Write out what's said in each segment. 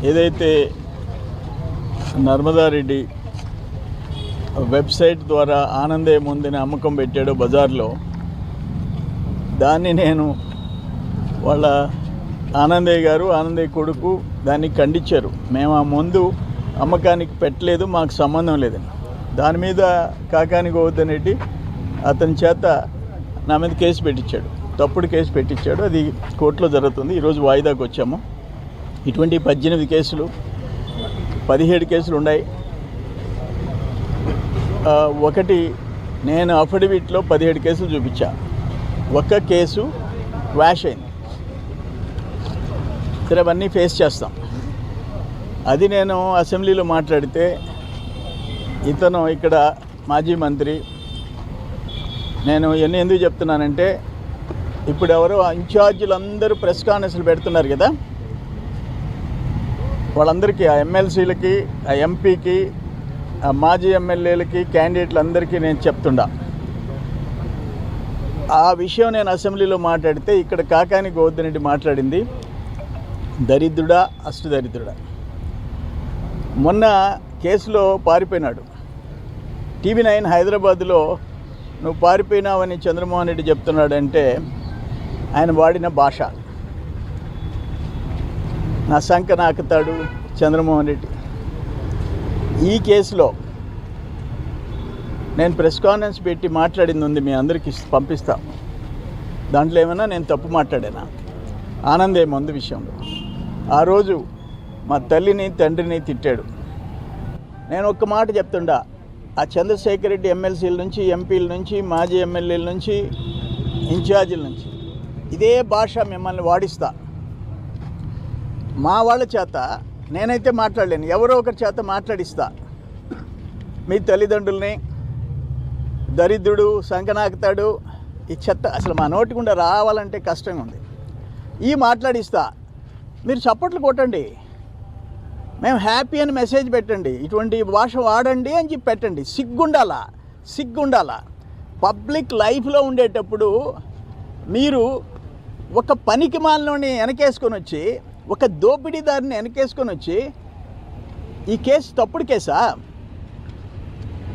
ఏదైతే నర్మదారెడ్డి వెబ్సైట్ ద్వారా ఆనందే ముందుని అమ్మకం పెట్టాడో బజార్లో, దాన్ని నేను వాళ్ళ ఆనందయ్య గారు, ఆనందయ్య కొడుకు దాన్ని ఖండించారు. మేము ఆ ముందు అమ్మకానికి పెట్టలేదు, మాకు సంబంధం లేదని. దాని మీద కాకాని గోవర్ధన్ రెడ్డి అతని చేత నా మీద కేసు పెట్టించాడు, తప్పుడు కేసు పెట్టించాడు. అది కోర్టులో జరుగుతుంది. ఈరోజు వాయిదాకు వచ్చాము. ఇటువంటి 18 కేసులు, 17 కేసులు ఉన్నాయి. ఒకటి నేను అఫిడవిట్లో 17 కేసులు చూపించా, ఒక్క కేసు క్వాష్ అయింది. సరే, అవన్నీ ఫేస్ చేస్తాం. అది నేను అసెంబ్లీలో మాట్లాడితే ఇతను ఇక్కడ మాజీ మంత్రి, నేను ఇవన్నీ ఎందుకు చెప్తున్నానంటే, ఇప్పుడు ఎవరో ఇన్ఛార్జీలు అందరూ ప్రెస్ కాన్ఫరెన్స్లు పెడుతున్నారు కదా, వాళ్ళందరికీ, ఆ ఎమ్మెల్సీలకి, ఆ ఎంపీకి, ఆ మాజీ ఎమ్మెల్యేలకి, క్యాండిడేట్లందరికీ నేను చెప్తుండా. ఆ విషయం నేను అసెంబ్లీలో మాట్లాడితే ఇక్కడ కాకాని గోవర్ధన్ రెడ్డి మాట్లాడింది దరిద్రుడా అష్టదరిద్రుడా. మొన్న కేసులో పారిపోయినాడు. TV9 హైదరాబాద్లో నువ్వు పారిపోయినావని చంద్రమోహన్ రెడ్డి చెప్తున్నాడంటే ఆయన వాడిన భాష. నా సంక నాకుతాడు చంద్రమోహన్ రెడ్డి. ఈ కేసులో నేను ప్రెస్ కాన్ఫరెన్స్ పెట్టి మాట్లాడింది ఉంది, మీ అందరికీ పంపిస్తా. దాంట్లో ఏమైనా నేను తప్పు మాట్లాడానా? ఆనందే మందు విషయంలో ఆ రోజు మా తల్లిని తండ్రిని తిట్టాడు. నేను ఒక్క మాట చెప్తుండా, ఆ చంద్రశేఖర్ రెడ్డి ఎమ్మెల్సీల నుంచి, ఎంపీల నుంచి, మాజీ ఎమ్మెల్యేల నుంచి, ఇన్ఛార్జీల నుంచి ఇదే భాష మిమ్మల్ని వాడిస్తా. మా వాళ్ళ చేత నేనైతే మాట్లాడలేను, ఎవరో ఒకరి చేత మాట్లాడిస్తా. మీ తల్లిదండ్రుల్ని దరిద్రుడు, సంకనాకుతాడు, ఈ చెత్త అసలు మా నోటి గుండా రావాలంటే కష్టంగా ఉంది. ఈ మాట్లాడిస్తా. మీరు చప్పట్లు కొట్టండి, మేము హ్యాపీ అని మెసేజ్ పెట్టండి, ఇటువంటి భాష వాడండి అని చెప్పి పెట్టండి. సిగ్గుండాలా. పబ్లిక్ లైఫ్లో ఉండేటప్పుడు మీరు ఒక పనికి మాలినోని వెనకేసుకొని వచ్చి, ఒక దోపిడీదారిని వెనకేసుకొని వచ్చి, ఈ కేసు తప్పుడు కేసా?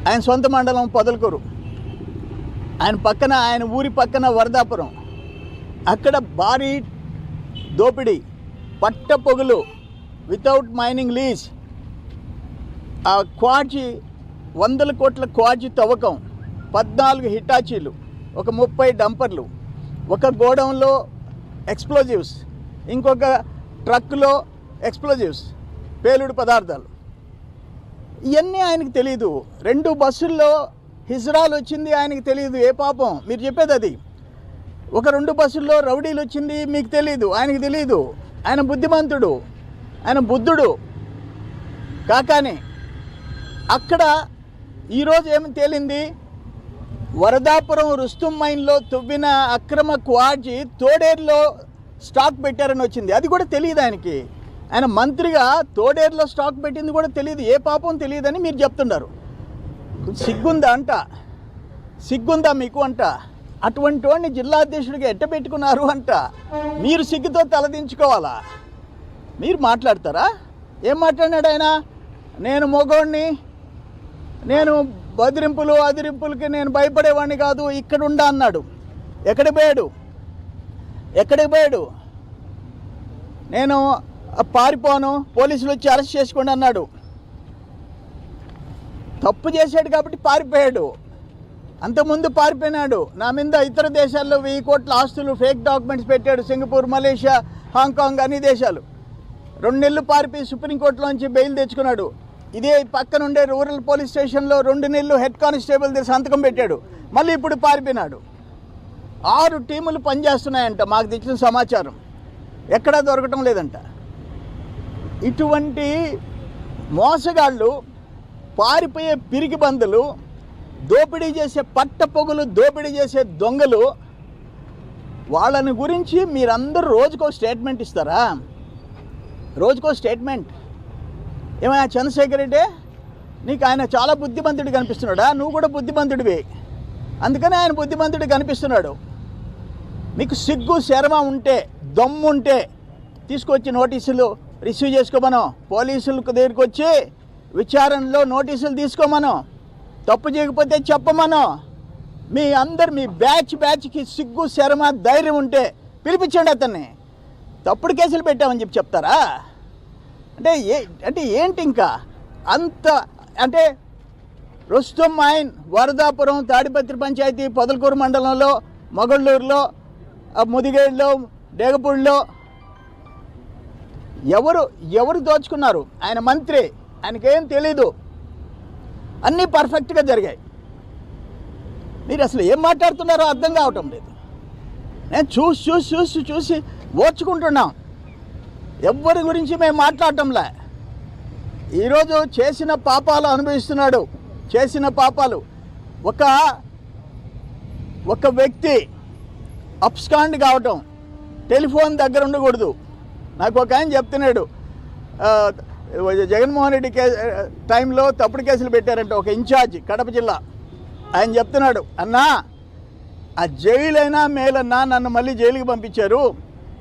ఆయన సొంత మండలం పొదలకూరు, ఆయన ఊరి పక్కన వరదాపురం, అక్కడ భారీ దోపిడీ, పట్టపొగులు, వితౌట్ మైనింగ్ లీజ్, ఆ క్వాజీ 100 కోట్ల క్వాజీ తవ్వకం, 14 హిటాచీలు, ఒక 30 డంపర్లు, ఒక గోడౌన్లో ఎక్స్ప్లోజివ్స్, ఇంకొక ట్రక్కులో ఎక్స్ప్లోజివ్స్, పేలుడు పదార్థాలు. ఇవన్నీ ఆయనకు తెలియదు. 2 బస్సుల్లో హిజ్రాలు వచ్చింది, ఆయనకు తెలియదు. ఏ పాపం మీరు చెప్పేది అది. ఒక 2 బస్సుల్లో రౌడీలు వచ్చింది, మీకు తెలియదు, ఆయనకు తెలియదు. ఆయన బుద్ధిమంతుడు, ఆయన బుద్ధుడు కాకాని. అక్కడ ఈరోజు ఏమి తేలింది? వరదాపురం రుస్తుం మైన్లో తవ్విన అక్రమ క్వాజీ తోడేరులో స్టాక్ పెట్టారని వచ్చింది. అది కూడా తెలియదు ఆయనకి. ఆయన మంత్రిగా తోడేరులో స్టాక్ పెట్టింది కూడా తెలియదు. ఏ పాపం తెలియదని మీరు చెప్తున్నారు. సిగ్గుందా మీకు అంట. అటువంటి వాడిని జిల్లా అధ్యక్షుడిగా ఎట్ట పెట్టుకున్నారు అంట. మీరు సిగ్గుతో తలదించుకోవాలా? మీరు మాట్లాడతారా? ఏం మాట్లాడినాడు ఆయన? నేను మొగోడిని, నేను అదిరింపులకి నేను భయపడేవాడిని కాదు, ఇక్కడుండా అన్నాడు. ఎక్కడికి పోయాడు? నేను పారిపోను, పోలీసులు వచ్చి అరెస్ట్ చేసుకోండి అన్నాడు. తప్పు చేశాడు కాబట్టి పారిపోయాడు. అంతకుముందు పారిపోయినాడు. నా మీద ఇతర దేశాల్లో 1000 కోట్ల ఆస్తులు, ఫేక్ డాక్యుమెంట్స్ పెట్టాడు. సింగపూర్, మలేషియా, హాంకాంగ్, అన్ని దేశాలు. 2 నెలలు పారిపోయి సుప్రీంకోర్టులోంచి బెయిల్ తెచ్చుకున్నాడు. ఇదే పక్కనుండే రూరల్ పోలీస్ స్టేషన్లో 2 నెలలు హెడ్ కానిస్టేబుల్ దగ్గర సంతకం పెట్టాడు. మళ్ళీ ఇప్పుడు పారిపోయినాడు. 6 టీములు పనిచేస్తున్నాయంట, మాకు తెచ్చిన సమాచారం. ఎక్కడా దొరకటం లేదంట. ఇటువంటి మోసగాళ్ళు, పారిపోయే పిరికి బందులు, దోపిడీ చేసే పట్టపొగులు, దోపిడీ చేసే దొంగలు, వాళ్ళని గురించి మీరందరూ రోజుకో స్టేట్మెంట్ ఇస్తారా? రోజుకో స్టేట్మెంట్. ఏమైనా చంద్రశేఖర్ రెడ్డి, నీకు ఆయన చాలా బుద్ధిమంతుడు కనిపిస్తున్నాడా? నువ్వు కూడా బుద్ధిమంతుడివి, అందుకని ఆయన బుద్ధిమంతుడు కనిపిస్తున్నాడు. మీకు సిగ్గు శరమ ఉంటే, దమ్ముంటే తీసుకొచ్చి నోటీసులు రిసీవ్ చేసుకోమను, పోలీసులకు దగ్గరికి వచ్చి విచారణలో నోటీసులు తీసుకోమను, తప్పు చేయకపోతే చెప్పమను. మీ బ్యాచ్కి సిగ్గు శరమ ధైర్యం ఉంటే పిలిపించండి అతన్ని. తప్పుడు కేసులు పెట్టామని చెప్తారా? అంటే ఏంటి ఇంకా అంత అంటే రుస్తుం మైన్ వరదాపురం తాడిపత్రి పంచాయతీ పొదలకూరు మండలంలో మొగళ్ళూరులో ముదిగేడులో డేగపూడిలో ఎవరు దోచుకున్నారు? ఆయన మంత్రి, ఆయనకేం తెలీదు, అన్నీ పర్ఫెక్ట్గా జరిగాయి. మీరు అసలు ఏం మాట్లాడుతున్నారో అర్థం కావటం లేదు. నేను చూసి ఓర్చుకుంటున్నాం. ఎవ్వరి గురించి మేము మాట్లాడటంలే. ఈరోజు చేసిన పాపాలు అనుభవిస్తున్నాడు. చేసిన పాపాలు ఒక వ్యక్తి అప్స్కాండ్ కావటం, టెలిఫోన్ దగ్గర ఉండకూడదు. నాకు ఒక ఆయన చెప్తున్నాడు, జగన్మోహన్ రెడ్డి టైంలో తప్పుడు కేసులు పెట్టారంట ఒక ఇన్ఛార్జ్ కడప జిల్లా. ఆయన చెప్తున్నాడు, అన్నా ఆ జైలైనా మేలన్నా, నన్ను మళ్ళీ జైలుకి పంపించారు.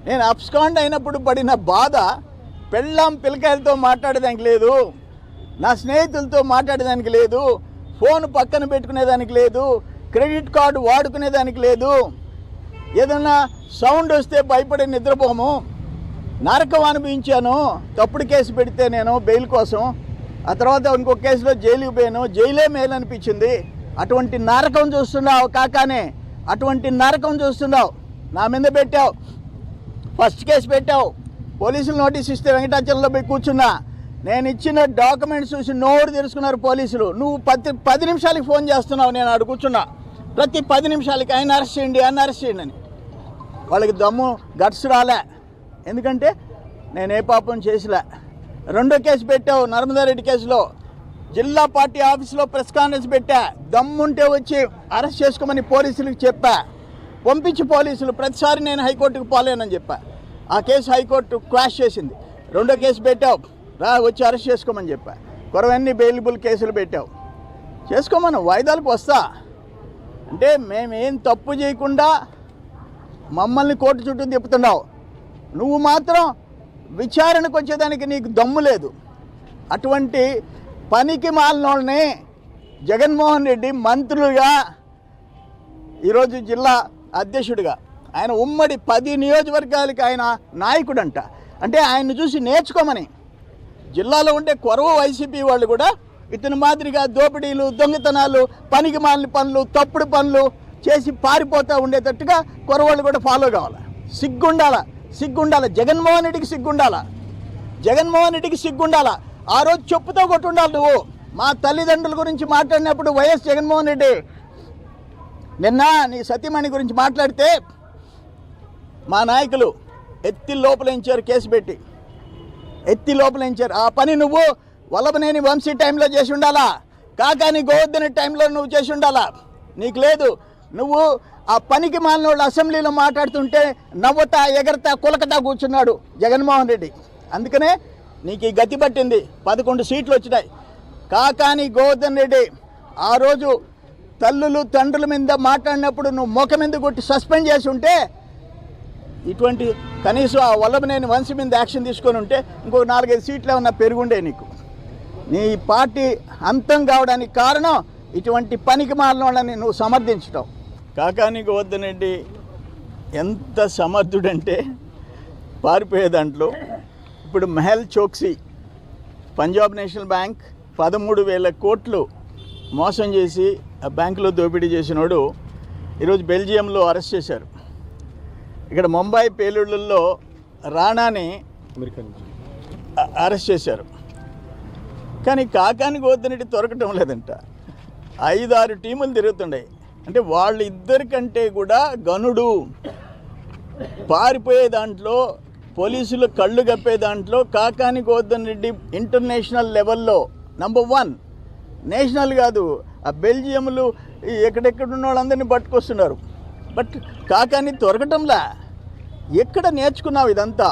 నేను అప్స్కాండ్ అయినప్పుడు పడిన బాధ పిల్లకాయలతో మాట్లాడేదానికి లేదు, నా స్నేహితులతో మాట్లాడేదానికి లేదు, ఫోన్ పక్కన పెట్టుకునేదానికి లేదు, క్రెడిట్ కార్డు వాడుకునేదానికి లేదు, ఏదన్నా సౌండ్ వస్తే భయపడి నిద్రపోము, నరకం అనుభవించాను. తప్పుడు కేసు పెడితే నేను బెయిల్ కోసం, ఆ తర్వాత ఇంకొక కేసులో జైలుకి పోయాను, జైలే మేలు అనిపించింది. అటువంటి నరకం చూస్తున్నావు కాకానే, అటువంటి నరకం చూస్తున్నావు. నా మీద పెట్టావు, ఫస్ట్ కేసు పెట్టావు, పోలీసులు నోటీస్ ఇస్తే వెంకటాచలంలో పోయి కూర్చున్నా. నేను ఇచ్చిన డాక్యుమెంట్స్ చూసి నోరు తెరుచుకున్నారు పోలీసులు. నువ్వు 10 నిమిషాలకి ఫోన్ చేస్తున్నావు, నేను అక్కడ కూర్చున్నా. ప్రతి 10 నిమిషాలకి ఆయన అరెస్ట్ చేయండి అని. వాళ్ళకి దమ్ము గట్స్ రాలే, ఎందుకంటే నేను ఏ పాపం చేసిలే. రెండో కేసు పెట్టావు నర్మదారెడ్డి కేసులో, జిల్లా పార్టీ ఆఫీసులో ప్రెస్ కాన్ఫరెన్స్ పెట్టా. దమ్ముంటే వచ్చి అరెస్ట్ చేసుకోమని పోలీసులకు చెప్పా. పంపించి పోలీసులు ప్రతిసారి నేను హైకోర్టుకు పోలేనని చెప్పా. ఆ కేసు హైకోర్టు క్వాష్ చేసింది. రెండో కేసు పెట్టావు, వచ్చి అరెస్ట్ చేసుకోమని చెప్పా. కొరవన్నీ బెయిలబుల్ కేసులు పెట్టావు, చేసుకోమను, వాయిదాలకు వస్తా. అంటే మేమేం తప్పు చేయకుండా మమ్మల్ని కోర్టు చుట్టూ తిప్పుతున్నావు. నువ్వు మాత్రం విచారణకు వచ్చేదానికి నీకు దమ్ము లేదు. అటువంటి పనికి మాలినోళ్ళని జగన్మోహన్ రెడ్డి మంత్రులుగా, ఈరోజు జిల్లా అధ్యక్షుడిగా, ఆయన ఉమ్మడి 10 నియోజకవర్గాలకి ఆయన నాయకుడంట. అంటే ఆయన్ని చూసి నేర్చుకోమని జిల్లాలో ఉండే కొరవ వైసీపీ వాళ్ళు కూడా ఇతని మాదిరిగా దోపిడీలు, దొంగతనాలు, పనికి మాలిన పనులు, తప్పుడు పనులు చేసి పారిపోతూ ఉండేటట్టుగా కొరవాళ్ళు కూడా ఫాలో కావాలి. సిగ్గుండాల జగన్మోహన్ రెడ్డికి సిగ్గుండాల. ఆ రోజు చెప్పుతో కొట్టుండాలి నువ్వు. మా తల్లిదండ్రుల గురించి మాట్లాడినప్పుడు వైఎస్ జగన్మోహన్ రెడ్డి నిన్న నీ సతీమణి గురించి మాట్లాడితే మా నాయకులు ఎత్తి లోపలించారు, కేసు పెట్టి ఎత్తి లోపలించారు. ఆ పని నువ్వు వల్లభనేని వంశీ టైంలో చేసి ఉండాలా, కాకాని గోవర్ధన్ టైంలో నువ్వు చేసి ఉండాలా. నీకు లేదు. నువ్వు ఆ పనికి మాలినోళ్ళు అసెంబ్లీలో మాట్లాడుతుంటే నవ్వుతా ఎగరతా కులకతా కూర్చున్నాడు జగన్మోహన్ రెడ్డి. అందుకనే నీకు ఈ గతి పట్టింది. 11 సీట్లు వచ్చినాయి. కాకాని గోవర్ధన్ రెడ్డి ఆ రోజు తల్లులు తండ్రుల మీద మాట్లాడినప్పుడు నువ్వు ముఖం మీద కొట్టి సస్పెండ్ చేసి ఉంటే, ఇటువంటి కనీసం ఆ వల్లభనేని వంశీ మీద యాక్షన్ తీసుకొని ఉంటే ఇంకొక 4-5 సీట్లు ఏమన్నా పెరుగుండే నీకు. నీ పార్టీ అంతం కావడానికి కారణం ఇటువంటి పనికి మాలిన వాళ్ళని నువ్వు సమర్థించటం. కాకాని గోవర్ధన్ రెడ్డి ఎంత సమర్థుడంటే పారిపోయే దాంట్లో. ఇప్పుడు మెహల్ చోక్సీ పంజాబ్ నేషనల్ బ్యాంక్ 13,000 కోట్లు మోసం చేసి ఆ బ్యాంకులో దోపిడీ చేసినోడు ఈరోజు బెల్జియంలో అరెస్ట్ చేశారు. ఇక్కడ ముంబై పేలుళ్లలో రాణాని అరెస్ట్ చేశారు. కానీ కాకాని గోవర్ధన్ రెడ్డి దొరకటం లేదంట. 5-6 టీములు తిరుగుతున్నాయి. అంటే వాళ్ళిద్దరికంటే కూడా గనుడు. పారిపోయే దాంట్లో, పోలీసులు కళ్ళు కప్పే దాంట్లో కాకాని గోవర్ధన్ రెడ్డి ఇంటర్నేషనల్ లెవెల్లో నంబర్ 1. నేషనల్ కాదు, ఆ బెల్జియంలు ఎక్కడెక్కడున్న వాళ్ళందరినీ పట్టుకొస్తున్నారు. బట్ కాకాని దొరకటంలా. ఎక్కడ నేర్చుకున్నావు ఇదంతా?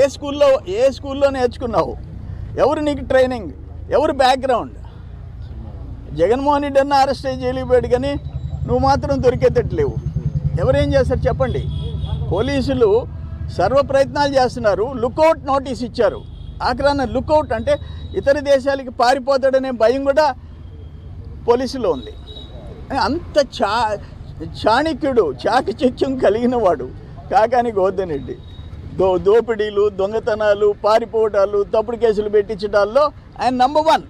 ఏ స్కూల్లో నేర్చుకున్నావు? ఎవరు నీకు ట్రైనింగ్? ఎవరు బ్యాక్గ్రౌండ్? జగన్మోహన్ రెడ్డి అన్న అరెస్ట్ అయ్యి జైలుకి పోయాడు, కానీ నువ్వు మాత్రం దొరికేటట్లేవు. ఎవరేం చేస్తారు చెప్పండి? పోలీసులు సర్వ ప్రయత్నాలు చేస్తున్నారు. లుకౌట్ నోటీస్ ఇచ్చారు. ఆఖరాన లుకౌట్ అంటే ఇతర దేశాలకి పారిపోతాడనే భయం కూడా పోలీసులో ఉంది. అంత చాణక్యుడు, చాకచక్యం కలిగిన వాడు కాకాని గోవర్ధన్ రెడ్డి. దోపిడీలు, దొంగతనాలు, పారిపోవటాలు, తప్పుడు కేసులు పెట్టించడాల్లో ఆయన నంబర్ 1.